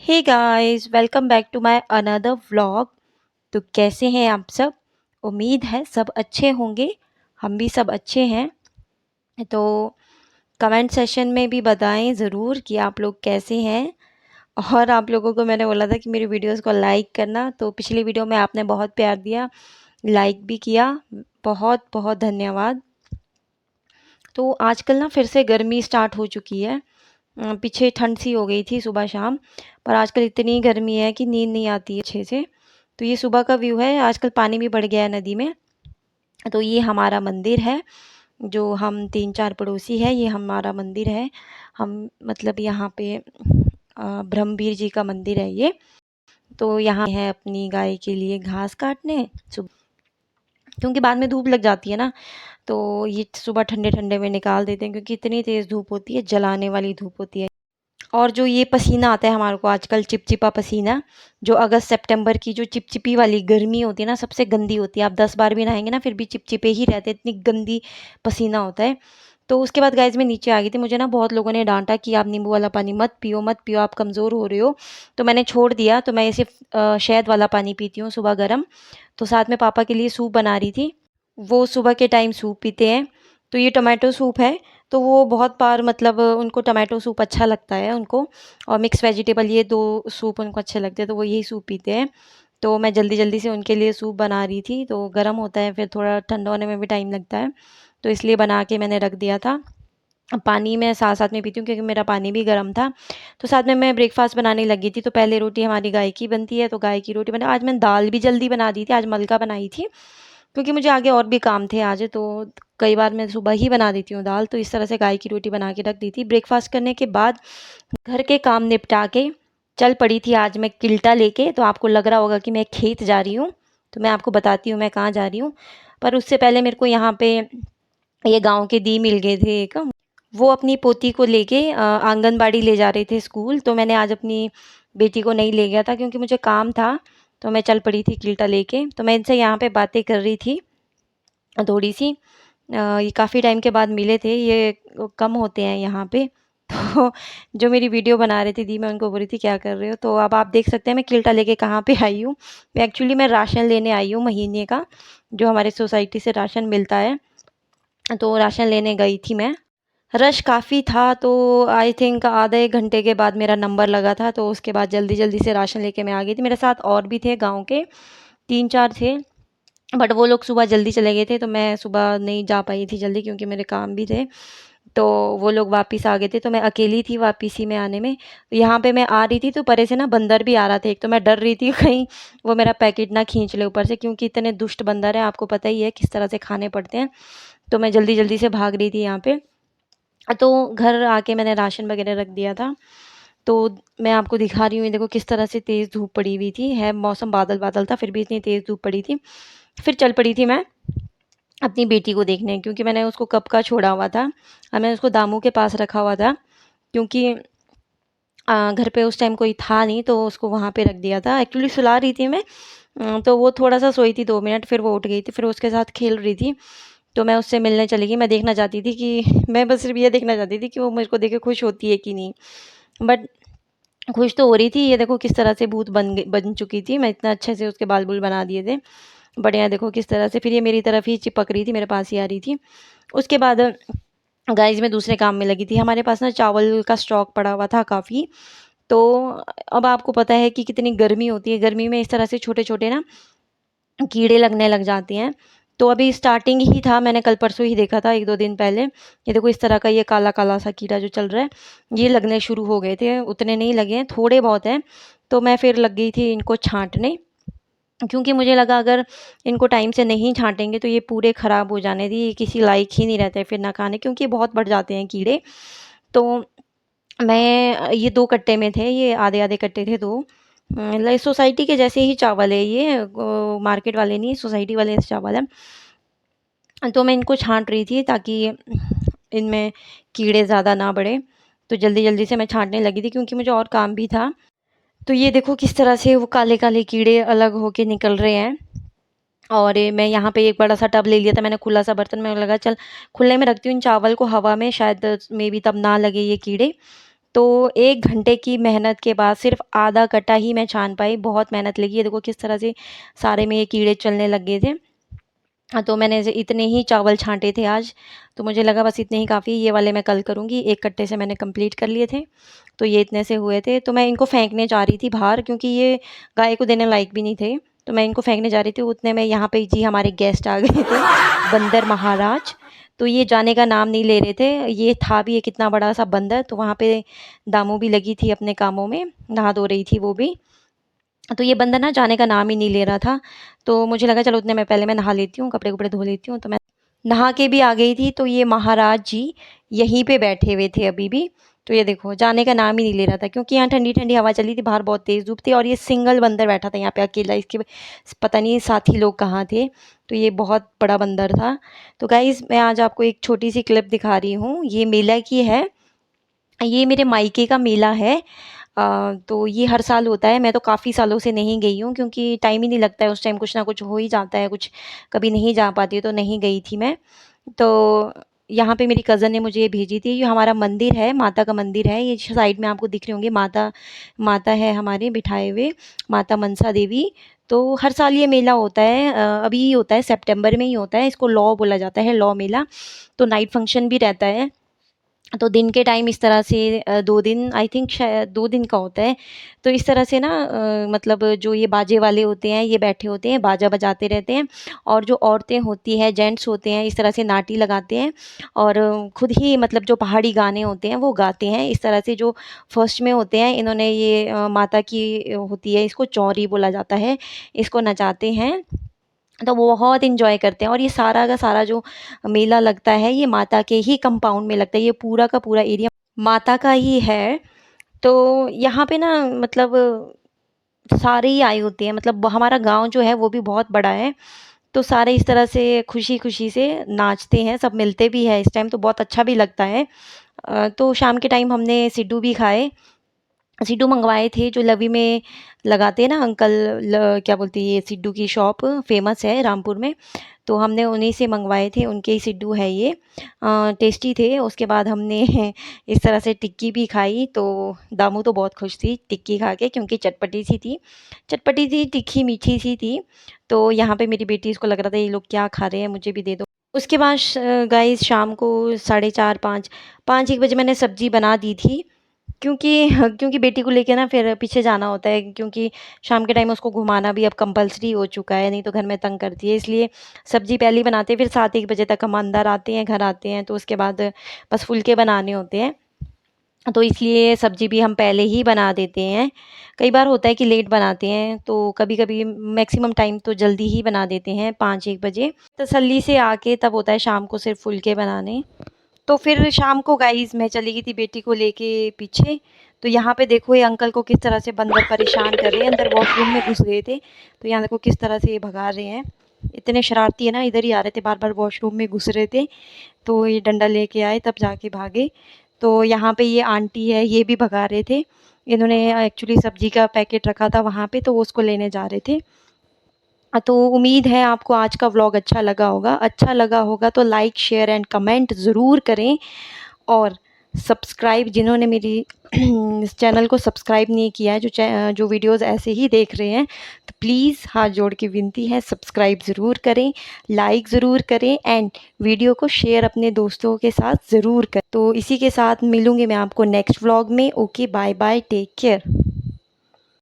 Hey guys, welcome back to my another vlog. तो कैसे हैं आप सब? उम्मीद है सब अच्छे होंगे। हम भी सब अच्छे हैं। तो कमेंट सेशन में भी बताएं ज़रूर कि आप लोग कैसे हैं। और आप लोगों को मैंने बोला था कि मेरी वीडियोस को लाइक करना, तो पिछली वीडियो में आपने बहुत प्यार दिया, लाइक भी किया। बहुत बहुत धन्यवाद। तो आजकल ना फिर से गर्मी स्टार्ट हो चुकी है। पीछे ठंड सी हो गई थी सुबह शाम, पर आजकल इतनी गर्मी है कि नींद नहीं आती है अच्छे से। तो ये सुबह का व्यू है। आजकल पानी भी बढ़ गया है नदी में। तो ये हमारा मंदिर है। जो हम 3-4 पड़ोसी हैं, ये हमारा मंदिर है। हम मतलब यहाँ पे ब्रह्मवीर जी का मंदिर है ये। तो यहाँ है अपनी गाय के लिए घास काटने सुबह, क्योंकि बाद में धूप लग जाती है ना। तो ये सुबह ठंडे ठंडे में निकाल देते हैं, क्योंकि इतनी तेज़ धूप होती है, जलाने वाली धूप होती है। और जो ये पसीना आता है हमारे को आजकल, चिपचिपा पसीना, जो अगस्त सितंबर की जो चिपचिपी वाली गर्मी होती है ना, सबसे गंदी होती है। आप 10 बार भी नहाएंगे ना, फिर भी चिपचिपे ही रहते हैं, इतनी गंदी पसीना होता है। तो उसके बाद गाइज मैं नीचे आ गई थी। मुझे ना बहुत लोगों ने डांटा कि आप नींबू वाला पानी मत पियो, मत पियो, आप कमज़ोर हो रहे हो। तो मैंने छोड़ दिया। तो मैं सिर्फ शहद वाला पानी पीती हूँ सुबह गर्म। तो साथ में पापा के लिए सूप बना रही थी। वो सुबह के टाइम सूप पीते हैं। तो ये टोमेटो सूप है। तो वो बहुत बार मतलब उनको टोमेटो सूप अच्छा लगता है उनको, और मिक्स वेजिटेबल, ये 2 सूप उनको अच्छे लगते हैं, तो वो यही सूप पीते हैं। तो मैं जल्दी जल्दी से उनके लिए सूप बना रही थी। तो गर्म होता है, फिर थोड़ा ठंडा होने में भी टाइम लगता है, तो इसलिए बना के मैंने रख दिया था। पानी मैं साथ साथ में पीती हूँ, क्योंकि मेरा पानी भी गर्म था। तो साथ में मैं ब्रेकफास्ट बनाने लगी थी। तो पहले रोटी हमारी गाय की बनती है, तो गाय की रोटी बना। आज मैंने दाल भी जल्दी बना दी थी, आज मलका बनाई थी, क्योंकि मुझे आगे और भी काम थे आज। तो कई बार मैं सुबह ही बना देती हूँ दाल। तो इस तरह से गाय की रोटी बना के रख दी थी। ब्रेकफास्ट करने के बाद घर के काम निपटा के चल पड़ी थी आज मैं किल्टा लेके। तो आपको लग रहा होगा कि मैं खेत जा रही हूँ। तो मैं आपको बताती हूँ मैं कहाँ जा रही हूँ। पर उससे पहले मेरे को यहाँ पे ये गांव के दी मिल गए थे एक। वो अपनी पोती को लेके आंगनबाड़ी ले जा रहे थे स्कूल। तो मैंने आज अपनी बेटी को नहीं ले गया था, क्योंकि मुझे काम था। तो मैं चल पड़ी थी किल्टा लेके। तो मैं इनसे यहाँ पे बातें कर रही थी थोड़ी सी। ये काफ़ी टाइम के बाद मिले थे, ये कम होते हैं यहाँ पे। तो जो मेरी वीडियो बना रही थी दी, मैं उनको बोल रही थी क्या कर रहे हो। तो अब आप देख सकते हैं मैं किल्टा लेके कहाँ पे आई हूँ। मैं राशन लेने आई हूँ महीने का, जो हमारे सोसाइटी से राशन मिलता है। तो राशन लेने गई थी मैं। रश काफ़ी था, तो आई थिंक आधे 1 घंटे के बाद मेरा नंबर लगा था। तो उसके बाद जल्दी जल्दी से राशन लेके मैं आ गई थी। मेरे साथ और भी थे गाँव के, 3-4 थे, बट वो लोग सुबह जल्दी चले गए थे। तो मैं सुबह नहीं जा पाई थी जल्दी, क्योंकि मेरे काम भी थे। तो वो लोग वापस आ गए थे, तो मैं अकेली थी वापसी में आने में। यहाँ पे मैं आ रही थी, तो परे से ना बंदर भी आ रहा था एक। तो मैं डर रही थी कहीं वो मेरा पैकेट ना खींच ले ऊपर से, क्योंकि इतने दुष्ट बंदर हैं, आपको पता ही है किस तरह से खाने पड़ते हैं। तो मैं जल्दी जल्दी से भाग रही थी यहाँ पे। तो घर आके मैंने राशन वगैरह रख दिया था। तो मैं आपको दिखा रही हूँ, ये देखो किस तरह से तेज़ धूप पड़ी हुई थी। है मौसम बादल बादल था, फिर भी इतनी तेज़ धूप पड़ी थी। फिर चल पड़ी थी मैं अपनी बेटी को देखने, क्योंकि मैंने उसको कब का छोड़ा हुआ था। और मैंने उसको दामू के पास रखा हुआ था, क्योंकि घर पे उस टाइम कोई था नहीं, तो उसको वहाँ पे रख दिया था। एक्चुअली सुला रही थी मैं। तो वो थोड़ा सा सोई थी 2 मिनट, फिर वो उठ गई थी, फिर उसके साथ खेल रही थी। तो मैं उससे मिलने चली गई। मैं देखना चाहती थी कि मैं बस सिर्फ ये देखना चाहती थी कि वो मुझको देख के खुश होती है कि नहीं। बट खुश तो हो रही थी। ये देखो किस तरह से भूत बन चुकी थी। मैं इतना अच्छे से उसके बाल बुल बना दिए थे बढ़िया, देखो किस तरह से। फिर ये मेरी तरफ ही चिपक रही थी, मेरे पास ही आ रही थी। उसके बाद गाइस मैं दूसरे काम में लगी थी। हमारे पास ना चावल का स्टॉक पड़ा हुआ था काफ़ी। तो अब आपको पता है कि कितनी गर्मी होती है। गर्मी में इस तरह से छोटे छोटे ना कीड़े लगने लग जाते हैं। तो अभी स्टार्टिंग ही था, मैंने कल परसों ही देखा था, 1-2 दिन पहले। ये देखो इस तरह का ये काला काला सा कीड़ा जो चल रहा है, ये लगने शुरू हो गए थे। उतने नहीं लगे हैं, थोड़े बहुत हैं। तो मैं फिर लग गई थी इनको छांटने, क्योंकि मुझे लगा अगर इनको टाइम से नहीं छांटेंगे तो ये पूरे ख़राब हो जाने थे। ये किसी लायक ही नहीं रहते फिर ना खाने, क्योंकि बहुत बढ़ जाते हैं कीड़े। तो मैं ये 2 कट्टे में थे, ये आधे-आधे कट्टे थे 2। लाइक सोसाइटी के जैसे ही चावल है ये, मार्केट वाले नहीं, सोसाइटी वाले चावल है। तो मैं इनको छांट रही थी ताकि इनमें कीड़े ज़्यादा ना बढ़े। तो जल्दी-जल्दी से मैं छांटने लगी थी, क्योंकि मुझे और काम भी था। तो ये देखो किस तरह से वो काले-काले कीड़े अलग होके निकल रहे हैं। और मैं यहाँ पे एक बड़ा सा टब ले लिया था मैंने, खुला सा बर्तन। में लगा चल खुले में रखती हूँ इन चावल को हवा में, शायद मे बी तब ना लगे ये कीड़े। तो 1 घंटे की मेहनत के बाद सिर्फ़ आधा कट्टा ही मैं छान पाई। बहुत मेहनत लगी। ये देखो किस तरह से सारे में ये कीड़े चलने लग गए थे। तो मैंने ऐसे इतने ही चावल छाँटे थे आज, तो मुझे लगा बस इतने ही काफ़ी, ये वाले मैं कल करूँगी। 1 कट्टे से मैंने कंप्लीट कर लिए थे, तो ये इतने से हुए थे। तो मैं इनको फेंकने जा रही थी बाहर, क्योंकि ये गाय को देने लायक भी नहीं थे, तो मैं इनको फेंकने जा रही थी। उतने में यहाँ पे जी हमारे गेस्ट आ गए थे, बंदर महाराज। तो ये जाने का नाम नहीं ले रहे थे। ये था भी एक इतना बड़ा-सा बंदर, तो वहाँ पे दामू भी लगी थी अपने कामों में, नहा धो रही थी वो भी। तो ये बंदर ना जाने का नाम ही नहीं ले रहा था। तो मुझे लगा चलो उतने में पहले मैं नहा लेती हूँ, कपड़े-वपड़े धो लेती हूँ। तो मैं नहा के भी आ गई थी, तो ये महाराज जी यहीं पे बैठे हुए थे अभी भी। तो ये देखो जाने का नाम ही नहीं ले रहा था, क्योंकि यहाँ ठंडी-ठंडी हवा चल रही थी, बाहर बहुत तेज़ धूप थी और ये सिंगल बंदर बैठा था यहाँ पे अकेला। इसके पता नहीं साथी लोग कहाँ थे। तो ये बहुत बड़ा बंदर था। तो गाइज़ मैं आज आपको एक छोटी-सी क्लिप दिखा रही हूँ। ये मेला की है। ये मेरे मायके का मेला है। तो ये हर साल होता है। मैं तो काफ़ी सालों से नहीं गई हूँ, क्योंकि टाइम ही नहीं लगता है, उस टाइम कुछ ना कुछ हो ही जाता है, कुछ कभी नहीं जा पाती हूँ, तो नहीं गई थी मैं। तो यहाँ पे मेरी कज़न ने मुझे ये भेजी थी। ये हमारा मंदिर है, माता का मंदिर है। ये साइड में आपको दिख रही होंगी माता, माता है हमारे बिठाए हुए, माता मनसा देवी। तो हर साल ये मेला होता है। अभी होता है, सितंबर में ही होता है। इसको लौ बोला जाता है, लौ मेला। तो नाइट फंक्शन भी रहता है। तो दिन के टाइम इस तरह से 2 दिन, आई थिंक शायद 2 दिन का होता है। तो इस तरह से ना मतलब जो ये बाजे वाले होते हैं, ये बैठे होते हैं, बाजा बजाते रहते हैं, और जो औरतें होती हैं, जेंट्स होते हैं, इस तरह से नाटी लगाते हैं और खुद ही मतलब जो पहाड़ी गाने होते हैं वो गाते हैं। इस तरह से जो फर्स्ट में होते हैं, इन्होंने ये माता की होती है, इसको चौरी बोला जाता है, इसको नचाते हैं। तो वो बहुत एंजॉय करते हैं, और ये सारा का सारा जो मेला लगता है, ये माता के ही कंपाउंड में लगता है। ये पूरा का पूरा एरिया माता का ही है। तो यहाँ पे ना मतलब सारे ही आए होते हैं। मतलब हमारा गाँव जो है वो भी बहुत बड़ा है। तो सारे इस तरह से खुशी-खुशी से नाचते हैं, सब मिलते भी हैं इस टाइम, तो बहुत अच्छा भी लगता है। तो शाम के टाइम हमने सिड्डू भी खाए। सिड्डू मंगवाए थे, जो लवी में लगाते हैं ना अंकल, क्या बोलते हैं, ये सिड्डू की शॉप फेमस है रामपुर में। तो हमने उन्हीं से मंगवाए थे, उनके ही सिड्डू है ये। टेस्टी थे। उसके बाद हमने इस तरह से टिक्की भी खाई। तो दामू तो बहुत खुश थी टिक्की खा के, क्योंकि चटपटी सी थी, चटपटी सी, तीखी मीठी सी थी। तो यहाँ पे मेरी बेटी, इसको लग रहा था ये लोग क्या खा रहे हैं, मुझे भी दे दो। उसके बाद गाइस शाम को 4:30 5 1 बजे मैंने सब्ज़ी बना दी थी, क्योंकि क्योंकि बेटी को लेके ना फिर पीछे जाना होता है, क्योंकि शाम के टाइम उसको घुमाना भी अब कंपल्सरी हो चुका है, नहीं तो घर में तंग करती है। इसलिए सब्ज़ी पहले ही बनाते हैं, फिर 7 1 बजे तक हम अंदर आते हैं, घर आते हैं, तो उसके बाद बस फुलके बनाने होते हैं। तो इसलिए सब्ज़ी भी हम पहले ही बना देते हैं। कई बार होता है कि लेट बनाते हैं, तो कभी-कभी मैक्सिमम टाइम तो जल्दी ही बना देते हैं 5 1 बजे। तसल्ली से आके तब होता है शाम को सिर्फ़ फुलके बनाने। तो फिर शाम को गाइज़ मैं चली गई थी बेटी को लेके पीछे। तो यहाँ पे देखो ये अंकल को किस तरह से बंदर परेशान कर रहे हैं, अंदर वॉशरूम में घुस गए थे। तो यहाँ देखो किस तरह से ये भगा रहे हैं। इतने शरारती है ना, इधर ही आ रहे थे, बार-बार वॉशरूम में घुस रहे थे। तो ये डंडा लेके आए, तब जाके भागे। तो यहाँ पे ये आंटी है, ये भी भगा रहे थे। इन्होंने एक्चुअली सब्ज़ी का पैकेट रखा था वहाँ पे, तो वो उसको लेने जा रहे थे। तो उम्मीद है आपको आज का व्लॉग अच्छा लगा होगा। अच्छा लगा होगा तो लाइक, शेयर एंड कमेंट ज़रूर करें, और सब्सक्राइब, जिन्होंने मेरी इस चैनल को सब्सक्राइब नहीं किया है, जो वीडियोज़ ऐसे ही देख रहे हैं, तो प्लीज़ हाथ जोड़ के विनती है, सब्सक्राइब ज़रूर करें, लाइक ज़रूर करें, एंड वीडियो को शेयर अपने दोस्तों के साथ ज़रूर करें। तो इसी के साथ मिलूँगी मैं आपको नेक्स्ट व्लॉग में। Okay, bye bye, take care.